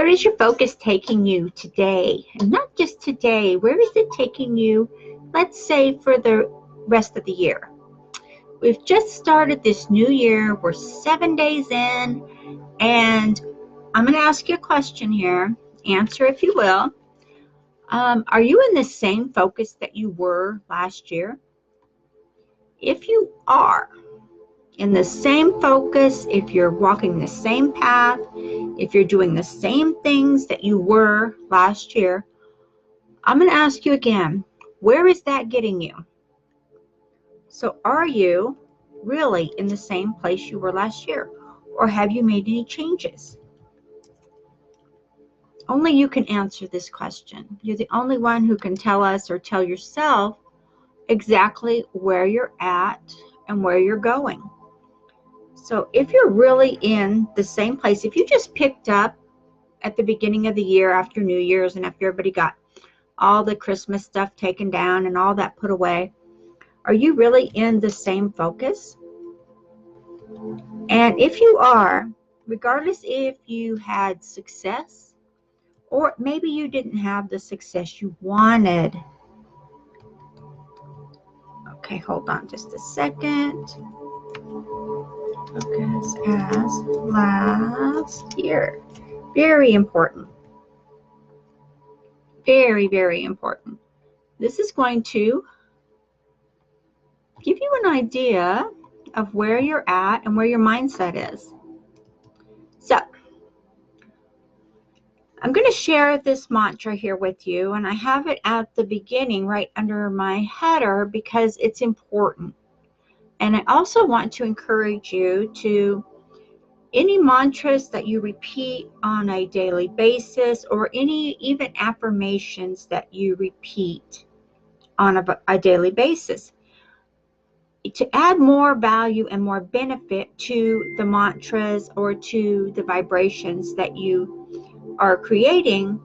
Where is your focus taking you today? And not just today, where is it taking you, let's say, for the rest of the year? We've just started this new year. We're 7 days in, and I'm going to ask you a question here. Answer if you will. Are you in the same focus that you were last year? If you are in the same focus, if you're walking the same path, if you're doing the same things that you were last year, I'm going to ask you again, where is that getting you? So are you really in the same place you were last year? Or have you made any changes? Only you can answer this question. You're the only one who can tell us or tell yourself exactly where you're at and where you're going. So if you're really in the same place, if you just picked up at the beginning of the year after New Year's and after everybody got all the Christmas stuff taken down and all that put away, are you really in the same focus? And if you are, regardless if you had success or maybe you didn't have the success you wanted. Okay, hold on just a second. Focus as last year. Very important. Very, very important. This is going to give you an idea of where you're at and where your mindset is. So, I'm going to share this mantra here with you, and I have it at the beginning right under my header because it's important. And I also want to encourage you to, any mantras that you repeat on a daily basis or any even affirmations that you repeat on a daily basis, to add more value and more benefit to the mantras or to the vibrations that you are creating,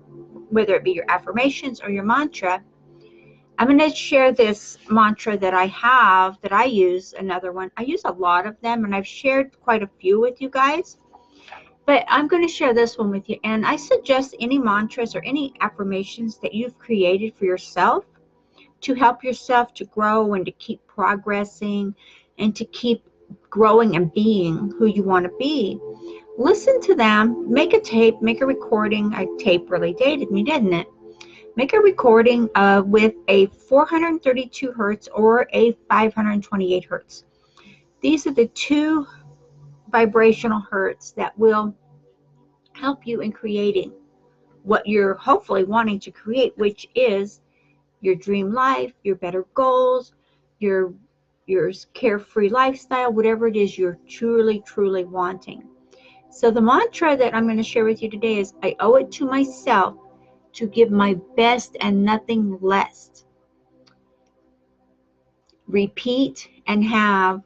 whether it be your affirmations or your mantra. I'm going to share this mantra that I have, that I use, another one. I use a lot of them, and I've shared quite a few with you guys. But I'm going to share this one with you. And I suggest any mantras or any affirmations that you've created for yourself to help yourself to grow and to keep progressing and to keep growing and being who you want to be. Listen to them, make a tape, make a recording. Tape really dated me, didn't it? Make a recording with a 432 hertz or a 528 hertz. These are the two vibrational hertz that will help you in creating what you're hopefully wanting to create, which is your dream life, your better goals, your carefree lifestyle, whatever it is you're truly, truly wanting. So the mantra that I'm going to share with you today is, I owe it to myself to give my best and nothing less. Repeat and have.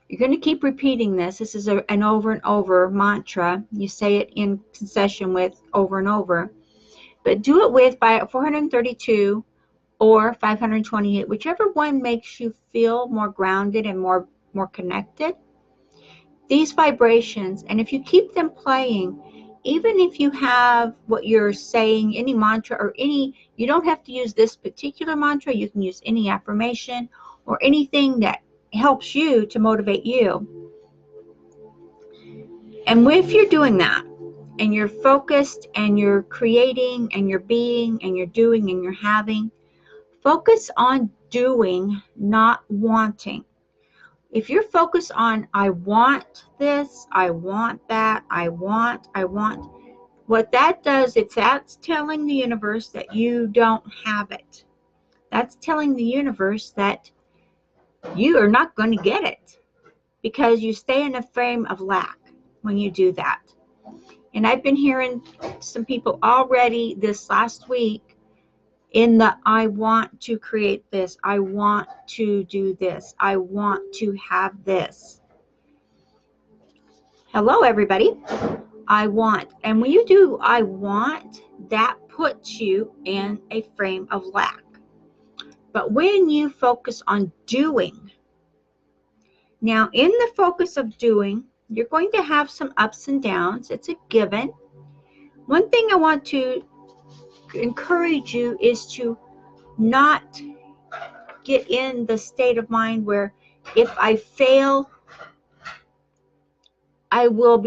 You're going to keep repeating this. This is an over and over mantra. You say it in succession with over and over. But do it with 432 or 528, whichever one makes you feel more grounded and more connected. These vibrations, and if you keep them playing, even if you have what you're saying, any mantra or any, you don't have to use this particular mantra, you can use any affirmation or anything that helps you to motivate you. And if you're doing that, and you're focused, and you're creating, and you're being, and you're doing, and you're having, focus on doing, not wanting. If you're focused on, I want this, I want that, I want, what that does, that's telling the universe that you don't have it. That's telling the universe that you are not going to get it, because you stay in a frame of lack when you do that. And I've been hearing some people already this last week in the, I want to create this, I want to do this, I want to have this. Hello, everybody. I want. And when you do I want, that puts you in a frame of lack. But when you focus on doing, now in the focus of doing, you're going to have some ups and downs. It's a given. One thing I want to encourage you is to not get in the state of mind where if I fail, that will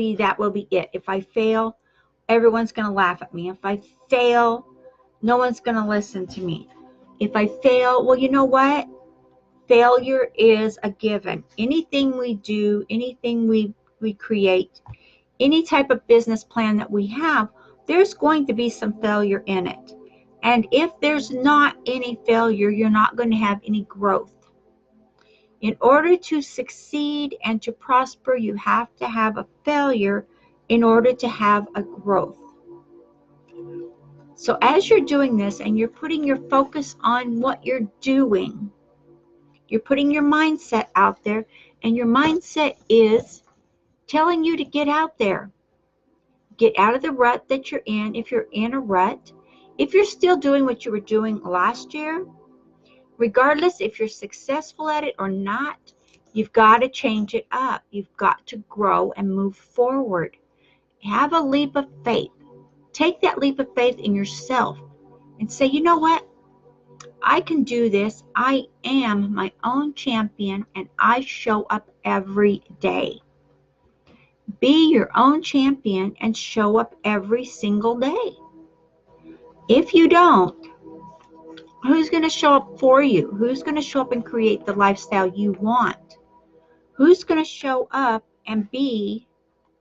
be it. If I fail, everyone's going to laugh at me. If I fail, no one's going to listen to me. If I fail, well, you know what? Failure is a given. Anything we do, anything we create, any type of business plan that we have, there's going to be some failure in it. And if there's not any failure, you're not going to have any growth. In order to succeed and to prosper, you have to have a failure in order to have a growth. So as you're doing this and you're putting your focus on what you're doing, you're putting your mindset out there, and your mindset is telling you to get out there. Get out of the rut that you're in. If you're in a rut, if you're still doing what you were doing last year, regardless if you're successful at it or not, you've got to change it up. You've got to grow and move forward. Have a leap of faith. Take that leap of faith in yourself and say, you know what? I can do this. I am my own champion, and I show up every day. Be your own champion and show up every single day. If you don't, who's going to show up for you? Who's going to show up and create the lifestyle you want? Who's going to show up and be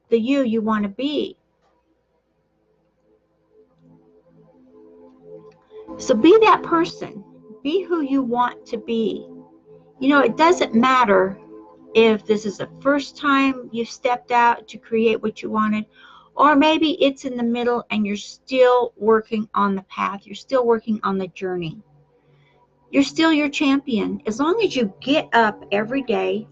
the you want to be? So be that person. Be who you want to be. You know, it doesn't matter if this is the first time you've stepped out to create what you wanted, or maybe it's in the middle and you're still working on the path. You're still working on the journey. You're still your champion. As long as you get up every day,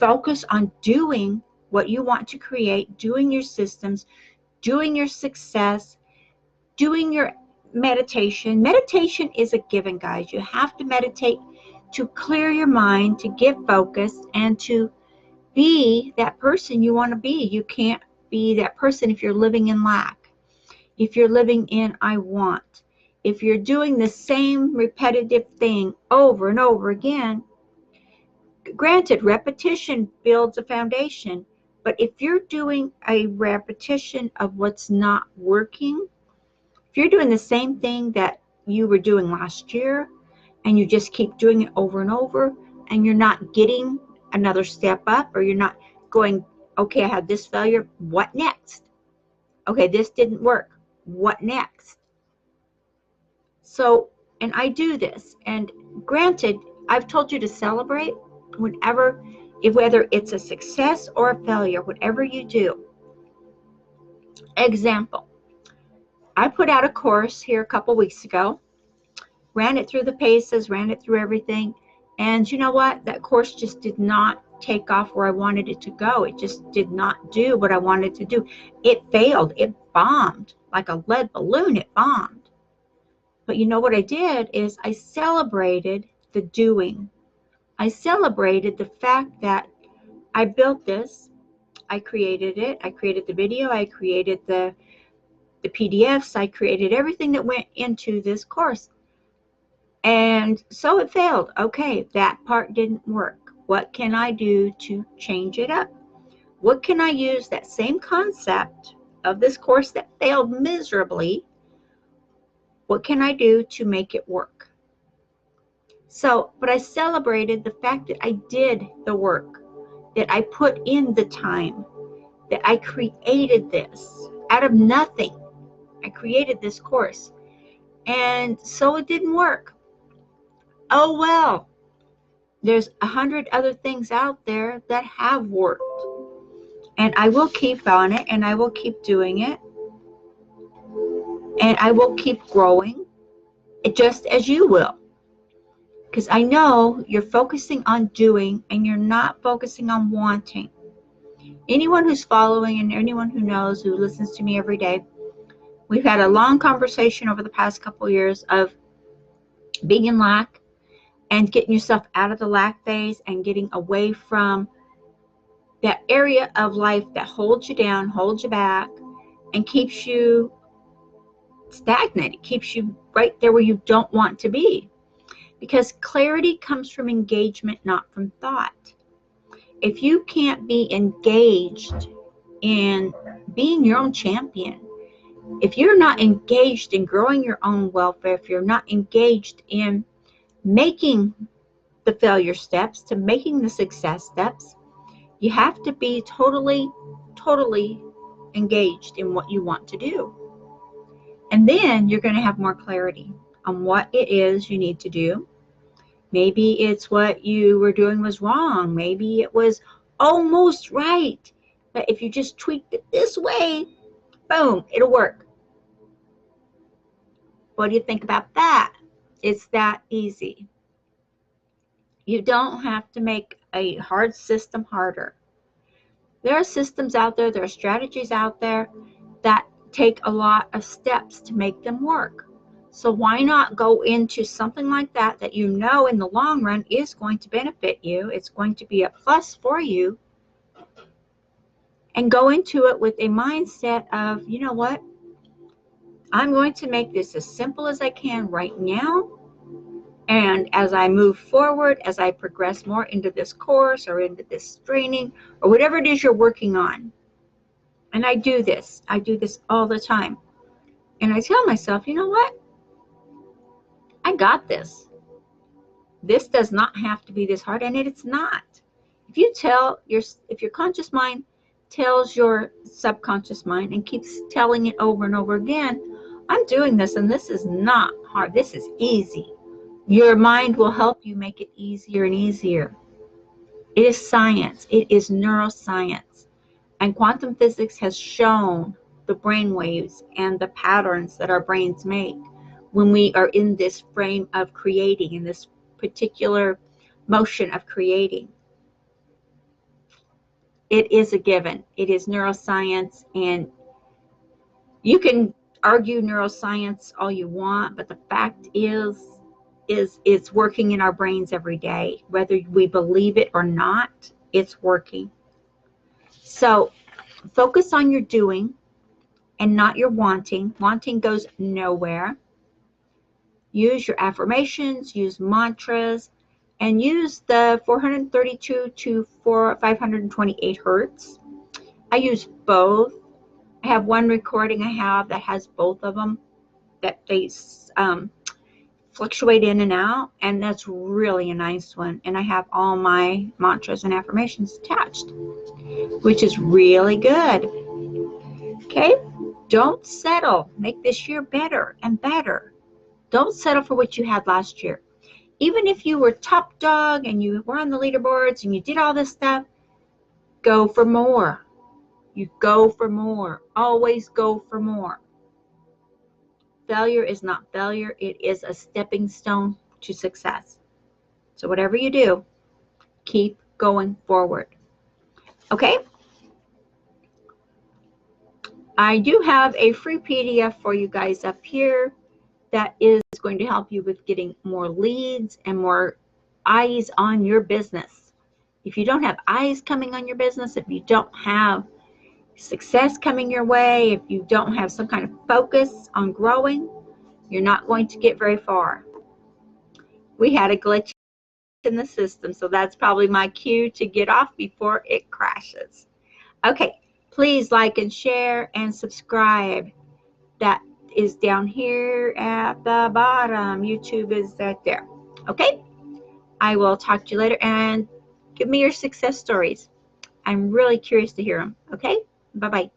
focus on doing what you want to create, doing your systems, doing your success, doing your meditation. Meditation is a given, guys. You have to meditate to clear your mind, to get focused, and to be that person you want to be. You can't be that person if you're living in lack, if you're living in I want, if you're doing the same repetitive thing over and over again. Granted, repetition builds a foundation, but if you're doing a repetition of what's not working, if you're doing the same thing that you were doing last year and you just keep doing it over and over and you're not getting another step up, or you're not going, okay, I had this failure, what next? Okay, this didn't work, what next? So, and I do this, and granted, I've told you to celebrate whenever, whether it's a success or a failure, whatever you do. Example, I put out a course here a couple weeks ago, ran it through the paces, ran it through everything, and you know what? That course just did not take off where I wanted it to go. It just did not do what I wanted to do. It failed. It bombed like a lead balloon. It bombed. But you know what I did is I celebrated the doing. I celebrated the fact that I built this. I created it. I created the video. I created the PDFs. I created everything that went into this course. And so it failed. Okay, that part didn't work. What can I do to change it up? What can I use that same concept of this course that failed miserably? What can I do to make it work? So, but I celebrated the fact that I did the work, that I put in the time, that I created this out of nothing. I created this course. And so it didn't work. Oh, well, there's 100 other things out there that have worked. And I will keep on it, and I will keep doing it. And I will keep growing, just as you will. Because I know you're focusing on doing, and you're not focusing on wanting. Anyone who's following and anyone who knows, who listens to me every day, we've had a long conversation over the past couple of years of being in lack and getting yourself out of the lack phase and getting away from that area of life that holds you down, holds you back, and keeps you stagnant. It keeps you right there where you don't want to be. Because clarity comes from engagement, not from thought. If you can't be engaged in being your own champion, if you're not engaged in growing your own welfare, if you're not engaged in making the failure steps to making the success steps, you have to be totally engaged in what you want to do. And then you're going to have more clarity on what it is you need to do. Maybe it's what you were doing was wrong. Maybe it was almost right. But if you just tweaked it this way, boom, it'll work. What do you think about that? It's that easy. You don't have to make a hard system harder. There are systems out there, there are strategies out there that take a lot of steps to make them work. So why not go into something like that that you know in the long run is going to benefit you, it's going to be a plus for you, and go into it with a mindset of, you know what, I'm going to make this as simple as I can right now. And as I move forward, as I progress more into this course or into this training or whatever it is you're working on, and I do this all the time. And I tell myself, you know what? I got this. This does not have to be this hard, and it's not. If your conscious mind tells your subconscious mind and keeps telling it over and over again, I'm doing this and this is not hard. This is easy. Your mind will help you make it easier and easier. It is science. It is neuroscience. And quantum physics has shown the brain waves and the patterns that our brains make when we are in this frame of creating, in this particular motion of creating. It is a given. It is neuroscience, and you can argue neuroscience all you want, but the fact is it's working in our brains every day. Whether we believe it or not, it's working. So focus on your doing and not your wanting. Wanting goes nowhere. Use your affirmations, use mantras, and use the 432 to 528 hertz. I use both. I have one recording I have that has both of them, that they fluctuate in and out, and that's really a nice one. And I have all my mantras and affirmations attached, which is really good. Okay, don't settle. Make this year better and better. Don't settle for what you had last year. Even if you were top dog and you were on the leaderboards and you did all this stuff, go for more. You go for more. Always go for more. Failure is not failure. It is a stepping stone to success. So whatever you do, keep going forward. Okay? I do have a free PDF for you guys up here that is going to help you with getting more leads and more eyes on your business. If you don't have eyes coming on your business, if you don't have success coming your way, if you don't have some kind of focus on growing, you're not going to get very far. We had a glitch in the system, so that's probably my cue to get off before it crashes. Okay, please like and share and subscribe. That is down here at the bottom. YouTube is right there. Okay, I will talk to you later, and give me your success stories. I'm really curious to hear them. Okay, bye-bye.